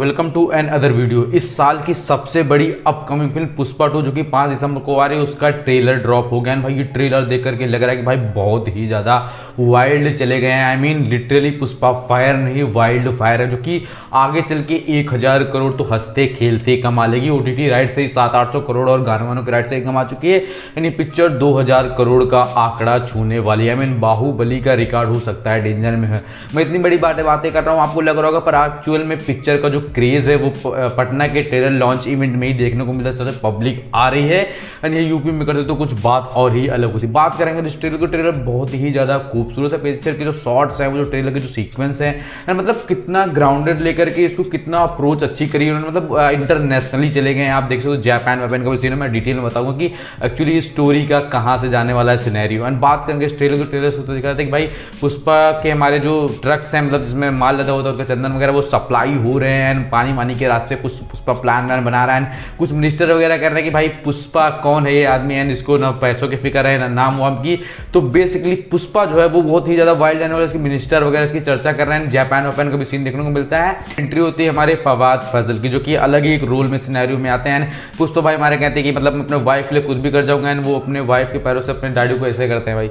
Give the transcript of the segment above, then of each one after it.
Welcome to another video. इस साल की सबसे बड़ी अपकमिंग फिल्म पुष्पा 2 जो कि 5 दिसंबर को आ रही है, उसका ट्रेलर ड्रॉप हो गया है। भाई ये ट्रेलर देख करके लग रहा है कि भाई बहुत ही ज़्यादा वाइल्ड चले गए हैं। I mean literally Pushpa fire नहीं वाइल्ड फायर है, जो कि आगे चल के 1000 करोड़ तो हंसते खेलते कमा लेगी। OTT राइट से ही 700-800 करोड़ और गाने वानों के राइट से ही कमा चुकी है। यानी पिक्चर 2000 करोड़ का आंकड़ा छूने वाली है। आई मीन बाहुबली का रिकॉर्ड हो सकता है, डेंजर में है। मैं इतनी बड़ी बातें कर रहा हूँ, आपको लग रहा होगा, पर एक्चुअल में पिक्चर का जो क्रेज है वो पटना के ट्रेलर लॉन्च इवेंट में ही देखने को मिलता है। सबसे पब्लिक आ रही है एंड ये यूपी में करते तो कुछ बात और ही अलग होती। बात करेंगे तो इस ट्रेलर का ट्रेलर बहुत ही ज़्यादा खूबसूरत है। पिक्चर के जो शॉट्स हैं, वो जो ट्रेलर के जो सीक्वेंस है एंड मतलब कितना ग्राउंडेड लेकर के इसको कितना अप्रोच अच्छी करी उन्होंने, मतलब इंटरनेशनली चले गए हैं। आप देख सकते हो जापान वापान का भी सीन है। मैं डिटेल में बताऊंगा कि एक्चुअली स्टोरी का कहाँ से जाने वाला है सिनेरियो। एंड बात करेंगे इस ट्रेलर के ट्रेलर से तो दिखा था कि भाई पुष्पा के हमारे जो ट्रक्स हैं, मतलब जिसमें माल लदा होता है, उसका चंदन वगैरह वो सप्लाई हो रहे हैं एंड पानी के रास्ते कुछ पुष्पा प्लान बना रहा है। कुछ मिनिस्टर वगैरह कर रहे हैं कि भाई पुष्पा कौन है ये आदमी एंड इसको ना पैसों की फिक्र है ना नाम वाम की। तो बेसिकली पुष्पा जो है वो बहुत ही ज्यादा वाइल्ड रहने वाला है। इसके मिनिस्टर वगैरह इसकी चर्चा कर रहे हैं। जापान वापान का भी सीन देखने को मिलता है। एंट्री होती है हमारे फवाद फजल की, जो कि अलग ही एक रोल में सिनेरियो में आते हैं। पुष्पा भाई हमारे कहते हैं कि मतलब मैं अपने वाइफ के लिए कुछ भी कर जाऊंगा एंड वो अपने वाइफ के पैरों से अपने डैडी को ऐसे करते हैं। भाई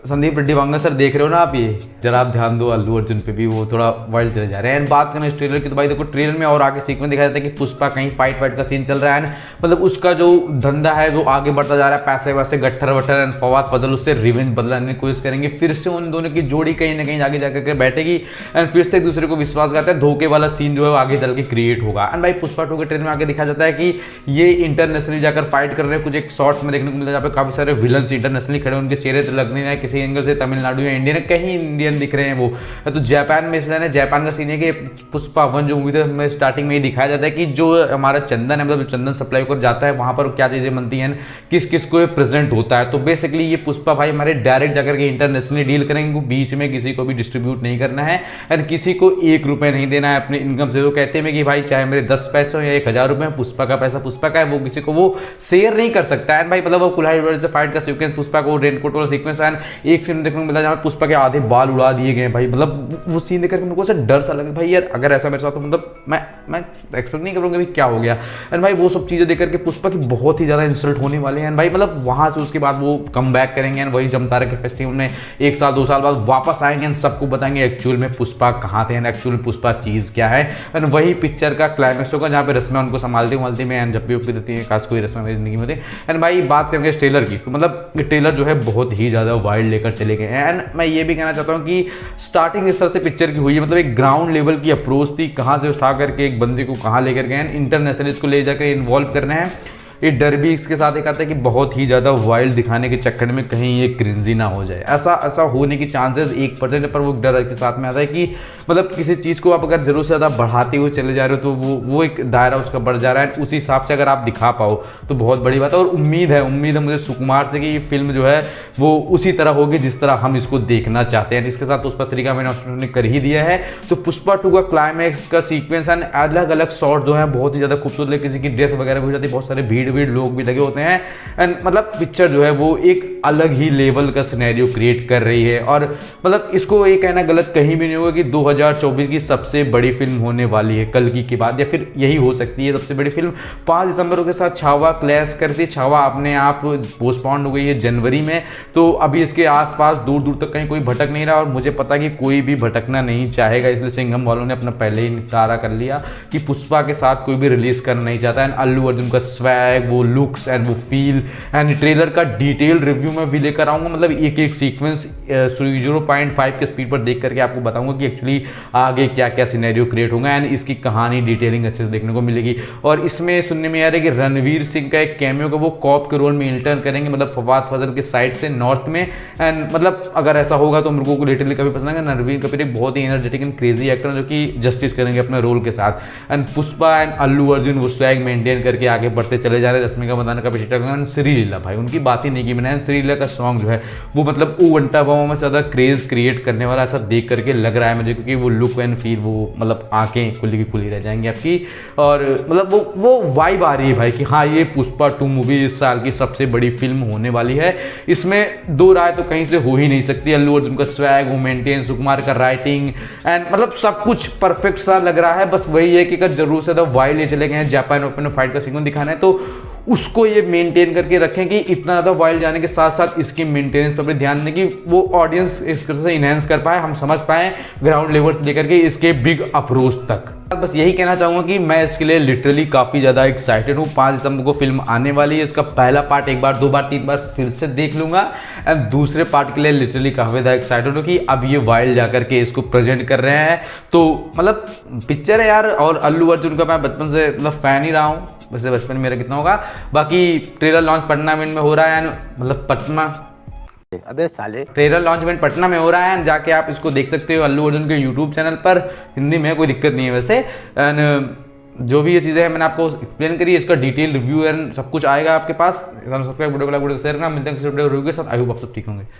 संदीप रेड्डी वांगा सर देख रहे हो ना आप, ये जरा आप ध्यान दो अल्लू अर्जुन पे भी, वो थोड़ा वाइल्ड चले जा रहे हैं। एंड बात करें इस ट्रेलर की तो भाई देखो ट्रेलर में और आगे सीक्वेंस दिखाया जाता है कि पुष्पा कहीं फाइट का सीन चल रहा है। मतलब उसका जो धंधा है वो आगे बढ़ता जा रहा है, पैसे वैसे गट्ठर वट्ठर। एंड फवाद फजल उससे रिवेंज बदलाने की कोशिश करेंगे। फिर से उन दोनों की जोड़ी कहीं ना कहीं आगे जाकर के बैठेगी एंड फिर से एक दूसरे को विश्वास करते हैं। धोखे वाला सीन जो है आगे चल के क्रिएट होगा। एंड भाई पुष्पा 2 के ट्रेलर में आगे दिखाया जाता है कि ये इंटरनेशनली जाकर फाइट कर रहे हैं। कुछ एक शॉर्ट्स में देखने को मिलता है जहाँ पे काफी सारे विलन्स इंटरनेशनली खड़े, उनके चेहरे तो लग नहीं रहे किसी एंगल से तमिलनाडु या इंडियन, कहीं इंडियन दिख रहे हैं वो। तो जापान में इसलिए जापान का सीन है कि पुष्पा 1 जो मूवी थी में स्टार्टिंग में ही दिखाया जाता है कि जो हमारा चंदन है, मतलब चंदन सप्लाई कर जाता है वहां पर क्या चीजें बनती हैं, किस किस को प्रेजेंट होता है। तो बेसिकली ये पुष्पा भाई हमारे डायरेक्ट जाकर के इंटरनेशनली डील करेंगे। बीच में किसी को भी डिस्ट्रीब्यूट नहीं करना है एंड किसी को 1 रुपए नहीं देना है अपनी इनकम से। वो कहते हैं कि भाई चाहे मेरे 10 पैसे हो या 1000 रुपए, पुष्पा का पैसा पुष्पा का है, वो किसी को वो शेयर नहीं कर सकता है। भाई मतलब वो कुल्हाड़ी से फाइट का सीक्वेंस, पुष्पा को रेनकोट वाला सीक्वेंस एंड एक सीन देखने को मिला जहां पुष्पा के आधे बाल उड़ा दिए गए। भाई मतलब वो सीन देखकर मेरे को ऐसा डर सा लगा भाई यार अगर ऐसा मेरे साथ तो मतलब मैं एक्सपेक्ट नहीं करूंगा भाई क्या हो गया। एंड भाई वो सब चीजें देखकर के पुष्पा की बहुत ही ज्यादा इंसल्ट होने वाली है। एंड भाई मतलब वहां से उसके बाद वो कम बैक करेंगे एंड वही जमतारा के फेस्टिवल में 1 साल 2 साल बाद वापस आएंगे एंड सबको बताएंगे एक्चुअल में पुष्पा कहाँ थे एंड एक्चुअल में पुष्पा चीज क्या है। एंड वही पिक्चर का क्लाइमेक्स होगा जहाँ पे रस्में उनको संभालती में एंड जब भी देती है, खास कोई रस्में मेरी जिंदगी में होती है। एंड भाई बात करेंगे इस ट्रेलर की तो मतलब ये ट्रेलर जो है बहुत ही ज्यादा वाइल्ड लेकर चले गए हैं। एंड मैं ये भी कहना चाहता हूँ कि स्टार्टिंग इस तरह से पिक्चर की हुई है, मतलब एक ग्राउंड लेवल की अप्रोच थी, कहां से उठा करके एक बंदे को कहां लेकर गए, इंटरनेशनल इसको ले जाकर इन्वॉल्व करना है। ये डर भी इसके साथ एक आता है कि बहुत ही ज़्यादा वाइल्ड दिखाने के चक्कर में कहीं ये क्रिंजी ना हो जाए। ऐसा होने की चांसेस 1% पर वो डर के साथ में आता है कि मतलब किसी चीज़ को आप अगर जरूर से ज़्यादा बढ़ाते हुए चले जा रहे हो तो वो एक दायरा उसका बढ़ जा रहा है। उसी हिसाब से अगर आप दिखा पाओ तो बहुत बड़ी बात है। और उम्मीद है मुझे सुकुमार से कि ये फिल्म जो है वो उसी तरह होगी जिस तरह हम इसको देखना चाहते हैं। इसके साथ उस पत्रिका मैंने उन्होंने कर ही दिया है। तो पुष्पा 2 का क्लाइमैक्स का सीक्वेंस एंड अलग अलग शॉट जो है बहुत ही ज़्यादा खूबसूरत, किसी की डेथ वगैरह हो जाती है, बहुत सारे भीड़ लोग भी लगे होते हैं। एंड मतलब पिक्चर जो है वो एक अलग ही लेवल का सिनेरियो क्रिएट कर रही है। और मतलब इसको ये कहना गलत कहीं भी नहीं होगा कि 2024 की सबसे बड़ी फिल्म होने वाली है कल्कि के बाद, या फिर यही हो सकती है सबसे बड़ी फिल्म। 5 दिसंबर के साथ छावा क्लैश करती, छावा अपने आप पोस्टपोन्ड हो गई है जनवरी में। तो अभी इसके आसपास दूर तक कहीं कोई भटक नहीं रहा और मुझे पता कि कोई भी भटकना नहीं चाहेगा, इसलिए सिंघम वालों ने अपना पहले ही निपटारा कर लिया कि पुष्पा के साथ कोई भी रिलीज करना नहीं चाहता। एंड अल्लू अर्जुन का स्वैग, वो लुक्स एंड वो फील एंड ट्रेलर का डिटेल रिव्यू में भी लेकर आऊंगा। मतलब एक सीक्वेंस 0.5 के स्पीड पर देख करके आपको बताऊंगा कि एक्चुअली आगे क्या क्या सिनेरियो क्रिएट होगा एंड इसकी कहानी डिटेलिंग अच्छे से देखने को मिलेगी। और इसमें सुनने में आ रहा है कि रणवीर सिंह का एक कैमियो का वो कॉप के रोल में इंटर्न करेंगे, मतलब फवाद फजल के साइड से नॉर्थ में। एंड मतलब अगर ऐसा होगा तो मेरे को लिटरली कभी पसंद है। रणवीर कपूर एक बहुत ही एनर्जेटिक एंड क्रेजी एक्टर जो कि जस्टिस करेंगे अपने रोल के साथ। एंड पुष्पा एंड अल्लू अर्जुन वो स्वैग मेंटेन करके आगे बढ़ते चले जा रहे हैं रश्मिका मंदाना का पिछले गाना श्रीलीला, भाई उनकी बात ही नहीं की मैंने। श्रीलीला का सॉन्ग जो है वो मतलब वो घंटा बाबा में ज़्यादा क्रेज क्रिएट करने वाला ऐसा देख करके लग रहा है मुझे, क्योंकि वो लुक एंड फील, वो मतलब आंखें खुली की खुली रह जाएंगी आपकी, और मतलब वो वाइब आ रही है भाई कि हाँ ये पुष्पा 2 मूवी इस साल की सबसे बड़ी फिल्म होने वाली है। इसमें दो राय तो कहीं से हो ही नहीं सकती। अल्लू अर्जुन का स्वैग, वो मेंटेन, सुकुमार का राइटिंग एंड मतलब सब कुछ परफेक्ट सा लग रहा है। बस वही है कि अगर जरूर से ज़्यादा वाइल्ड ले चले गए हैं, जापान ओपन में फाइट का सीक्वेंस दिखाना है तो उसको ये मेंटेन करके रखें कि इतना ज़्यादा वाइल्ड जाने के साथ साथ इसकी मेंटेनेंस पर भी ध्यान दें कि वो ऑडियंस इस तरह से इनहेंस कर पाए, हम समझ पाएँ ग्राउंड लेवल से लेकर के इसके बिग अप्रोच तक। बस यही कहना चाहूँगा कि मैं इसके लिए लिटरली काफ़ी ज़्यादा एक्साइटेड हूँ। 5 दिसंबर को फिल्म आने वाली है। इसका पहला पार्ट 1 बार 2 बार 3 बार फिर से देख लूँगा एंड दूसरे पार्ट के लिए लिटरली काफ़ी ज़्यादा एक्साइटेड हूँ कि अब ये वाइल्ड जाकर के इसको प्रेजेंट कर रहे हैं। तो मतलब पिक्चर है यार, और अल्लू अर्जुन का मैं बचपन से मतलब फ़ैन ही रहा हूँ। वैसे बचपन मेरा कितना होगा, बाकी ट्रेलर लॉन्च पटना में हो रहा है, मतलब पटना, अबे साले, ट्रेलर लॉन्च इवेंट पटना में हो रहा है, जाके आप इसको देख सकते हो अल्लू अर्जुन के यूट्यूब चैनल पर। हिंदी में कोई दिक्कत नहीं है वैसे। एंड जो भी ये चीज़ें हैं मैंने आपको एक्सप्लेन करी, इसका डिटेल रिव्यू एंड सब कुछ आएगा आपके पास। सब्सक्राइब, वीडियो को लाइक, वीडियो को शेयर करना। मिलते हैं किसी वीडियो रिव्यू के साथ। आई होप आप सब ठीक होंगे।